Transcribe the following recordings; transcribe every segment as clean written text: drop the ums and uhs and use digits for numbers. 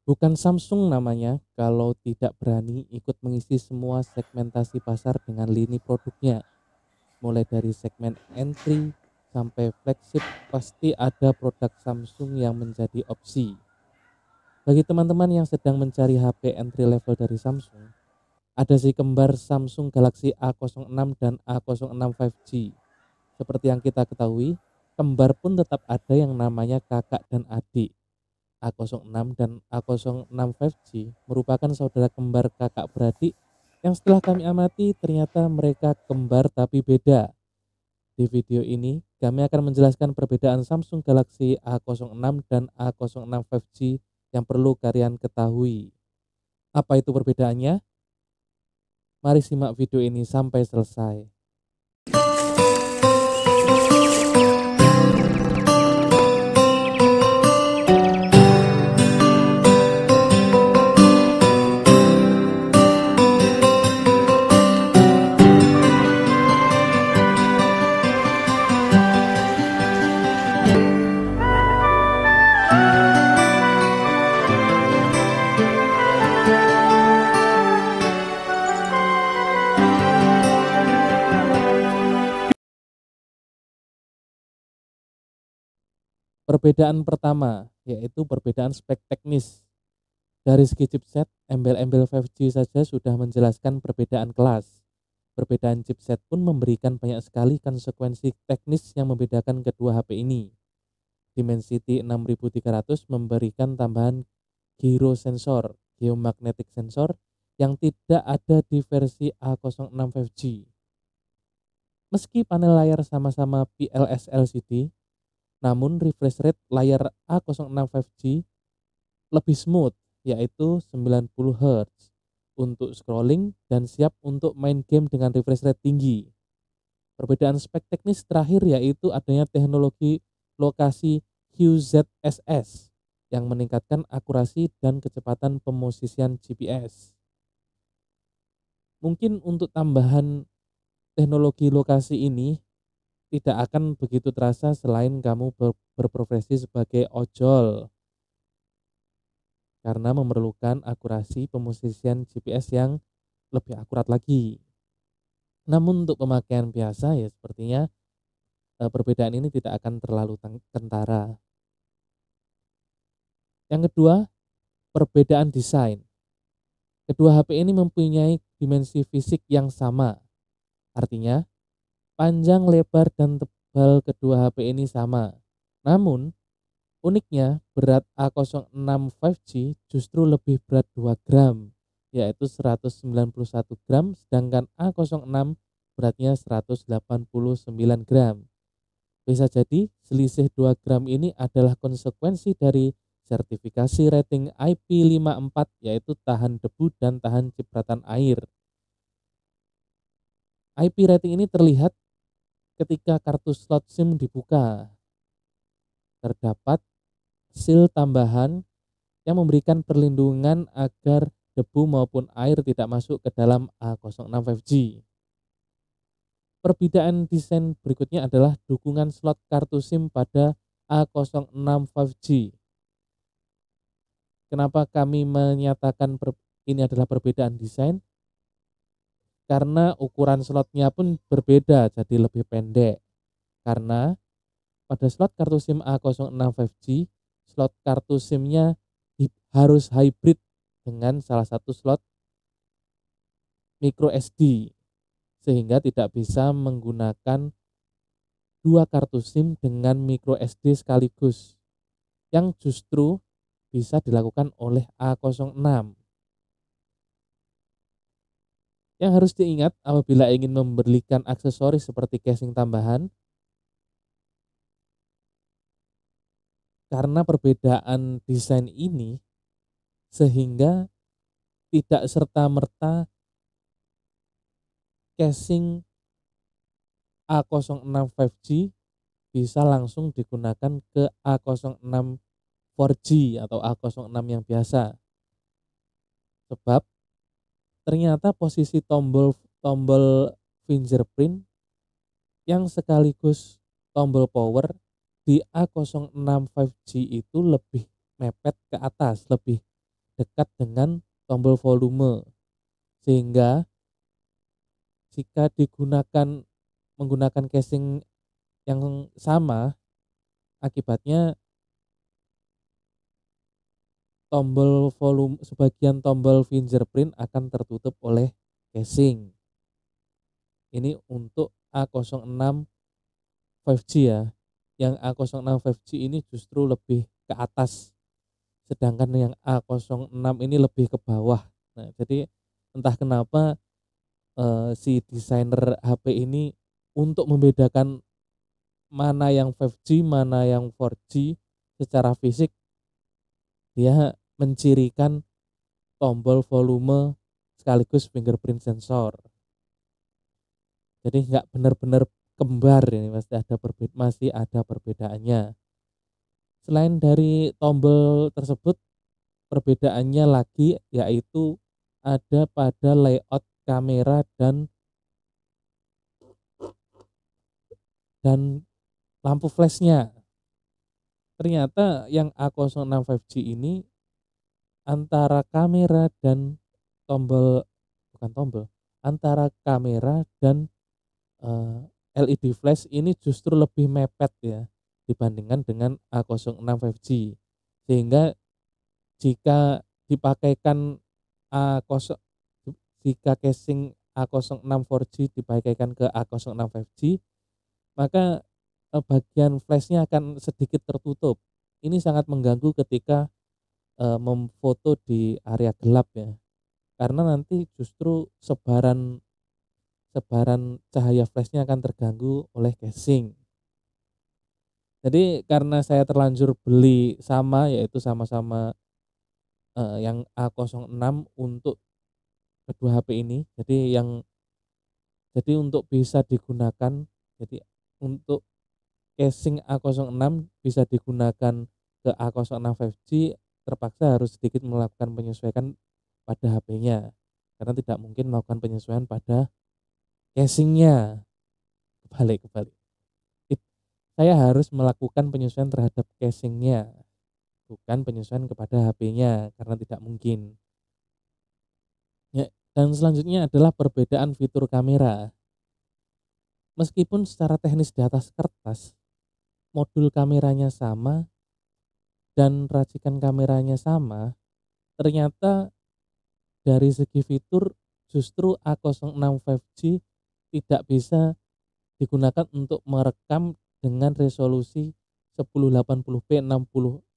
Bukan Samsung namanya kalau tidak berani ikut mengisi semua segmentasi pasar dengan lini produknya. Mulai dari segmen entry sampai flagship pasti ada produk Samsung yang menjadi opsi. Bagi teman-teman yang sedang mencari HP entry level dari Samsung, ada si kembar Samsung Galaxy A06 dan A06 5G. Seperti yang kita ketahui, kembar pun tetap ada yang namanya kakak dan adik. A06 dan A06 5G merupakan saudara kembar kakak beradik yang setelah kami amati ternyata mereka kembar tapi beda. Di video ini, kami akan menjelaskan perbedaan Samsung Galaxy A06 dan A06 5G yang perlu kalian ketahui. Apa itu perbedaannya? Mari simak video ini sampai selesai. Perbedaan pertama yaitu perbedaan spek teknis. Dari segi chipset, embel-embel 5G saja sudah menjelaskan perbedaan kelas. Perbedaan chipset pun memberikan banyak sekali konsekuensi teknis yang membedakan kedua HP ini. Dimensity 6300 memberikan tambahan gyro sensor, geomagnetic sensor yang tidak ada di versi A06 5G. Meski panel layar sama-sama PLS LCD, namun refresh rate layar A06 5G lebih smooth, yaitu 90 Hz untuk scrolling dan siap untuk main game dengan refresh rate tinggi. Perbedaan spek teknis terakhir yaitu adanya teknologi lokasi QZSS yang meningkatkan akurasi dan kecepatan pemosisian GPS. Mungkin untuk tambahan teknologi lokasi ini tidak akan begitu terasa selain kamu berprofesi sebagai ojol karena memerlukan akurasi pemosisian GPS yang lebih akurat lagi. Namun untuk pemakaian biasa ya sepertinya perbedaan ini tidak akan terlalu kentara. Yang kedua, perbedaan desain. Kedua HP ini mempunyai dimensi fisik yang sama. Artinya, panjang, lebar, dan tebal kedua HP ini sama. Namun, uniknya berat A06 5G justru lebih berat 2 gram, yaitu 191 gram, sedangkan A06 beratnya 189 gram. Bisa jadi selisih 2 gram ini adalah konsekuensi dari sertifikasi rating IP54 yaitu tahan debu dan tahan cipratan air. IP rating ini terlihat ketika kartu slot SIM dibuka. Terdapat seal tambahan yang memberikan perlindungan agar debu maupun air tidak masuk ke dalam A06 5G. Perbedaan desain berikutnya adalah dukungan slot kartu SIM pada A06 5G. Kenapa kami menyatakan ini adalah perbedaan desain? Karena ukuran slotnya pun berbeda, jadi lebih pendek. Karena pada slot kartu SIM A06 5G, slot kartu SIM-nya harus hybrid dengan salah satu slot micro SD, sehingga tidak bisa menggunakan dua kartu SIM dengan micro SD sekaligus, yang justru bisa dilakukan oleh A06. Yang harus diingat apabila ingin membelikan aksesoris seperti casing tambahan, karena perbedaan desain ini sehingga tidak serta-merta casing A06 5G bisa langsung digunakan ke A06 4G atau A06 yang biasa. Sebab ternyata posisi tombol fingerprint yang sekaligus tombol power di A06 5G itu lebih mepet ke atas, lebih dekat dengan tombol volume, sehingga jika menggunakan casing yang sama, akibatnya sebagian tombol fingerprint akan tertutup oleh casing. Ini untuk A06 5G ya. Yang A06 5G ini justru lebih ke atas, sedangkan yang A06 ini lebih ke bawah. Nah, jadi entah kenapa si desainer HP ini untuk membedakan mana yang 5G, mana yang 4G secara fisik, dia mencirikan tombol volume sekaligus fingerprint sensor. Jadi nggak benar-benar kembar, ini masih ada perbedaannya. Selain dari tombol tersebut, perbedaannya lagi yaitu ada pada layout kamera dan lampu flashnya. Ternyata yang A06 5G ini antara kamera dan tombol bukan tombol, antara kamera dan LED flash ini justru lebih mepet ya dibandingkan dengan A06 5G. Sehingga jika dipakaikan A0 jika casing A06 4G dipakaikan ke A06 5G, maka bagian flashnya akan sedikit tertutup. Ini sangat mengganggu ketika memfoto di area gelap ya. Karena nanti justru sebaran sebaran cahaya flashnya akan terganggu oleh casing. Jadi karena saya terlanjur beli yaitu sama-sama yang A06 untuk kedua HP ini. Jadi untuk bisa digunakan, jadi untuk casing A06 bisa digunakan ke A06 5G, terpaksa harus sedikit melakukan penyesuaian pada HP-nya. Karena tidak mungkin melakukan penyesuaian pada casingnya. Kebalik. Saya harus melakukan penyesuaian terhadap casingnya, bukan penyesuaian kepada HP-nya, karena tidak mungkin. Ya, dan selanjutnya adalah perbedaan fitur kamera. Meskipun secara teknis di atas kertas, modul kameranya sama dan racikan kameranya sama, ternyata dari segi fitur justru A06 5G tidak bisa digunakan untuk merekam dengan resolusi 1080p 60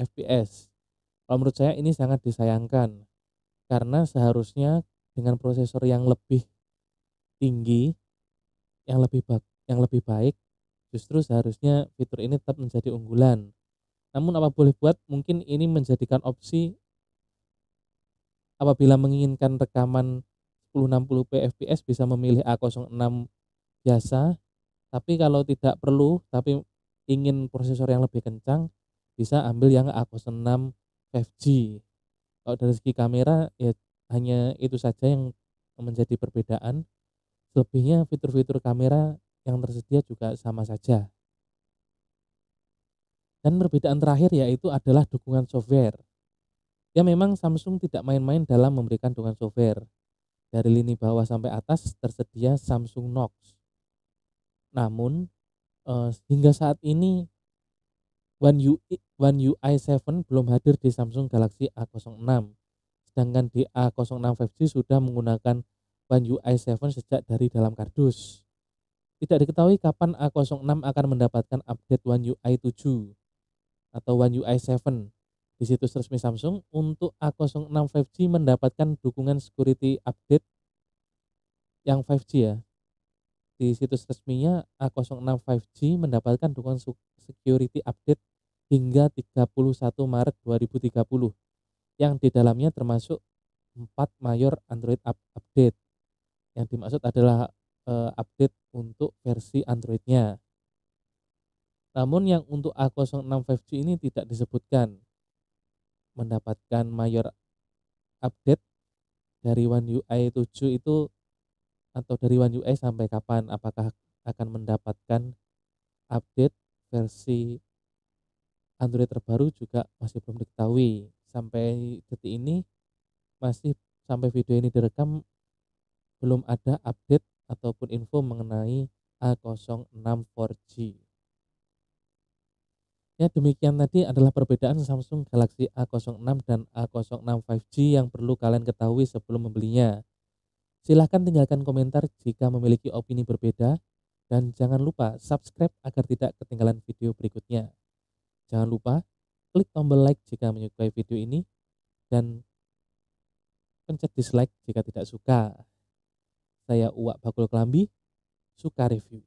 fps. Kalau menurut saya ini sangat disayangkan, karena seharusnya dengan prosesor yang lebih tinggi, yang lebih baik, justru seharusnya fitur ini tetap menjadi unggulan. Namun apa boleh buat, mungkin ini menjadikan opsi apabila menginginkan rekaman 1060p fps bisa memilih A06 biasa, tapi kalau tidak perlu tapi ingin prosesor yang lebih kencang, bisa ambil yang A06 5G. Kalau dari segi kamera ya hanya itu saja yang menjadi perbedaan. Selebihnya fitur-fitur kamera yang tersedia juga sama saja. Dan perbedaan terakhir yaitu adalah dukungan software. Ya memang Samsung tidak main-main dalam memberikan dukungan software. Dari lini bawah sampai atas tersedia Samsung Knox. Namun hingga saat ini One UI 7 belum hadir di Samsung Galaxy A06. Sedangkan di A06 5G sudah menggunakan One UI 7 sejak dari dalam kardus. Tidak diketahui kapan A06 akan mendapatkan update One UI 7 atau One UI 7. Di situs resmi Samsung, untuk A06 5G mendapatkan dukungan security update yang 5G ya. Di situs resminya A06 5G mendapatkan dukungan security update hingga 31 Maret 2030, yang di dalamnya termasuk 4 mayor Android update. Yang dimaksud adalah update untuk versi Androidnya. Namun yang untuk A06 5G ini tidak disebutkan mendapatkan mayor update dari One UI 7 itu, atau dari One UI sampai kapan, apakah akan mendapatkan update versi Android terbaru juga masih belum diketahui. Sampai detik ini masih sampai video ini direkam belum ada update ataupun info mengenai A06 4G. Ya, demikian tadi adalah perbedaan Samsung Galaxy A06 dan A06 5G yang perlu kalian ketahui sebelum membelinya. Silahkan tinggalkan komentar jika memiliki opini berbeda dan jangan lupa subscribe agar tidak ketinggalan video berikutnya. Jangan lupa klik tombol like jika menyukai video ini dan pencet dislike jika tidak suka. Saya Uwak Bakul Kelambi, suka review.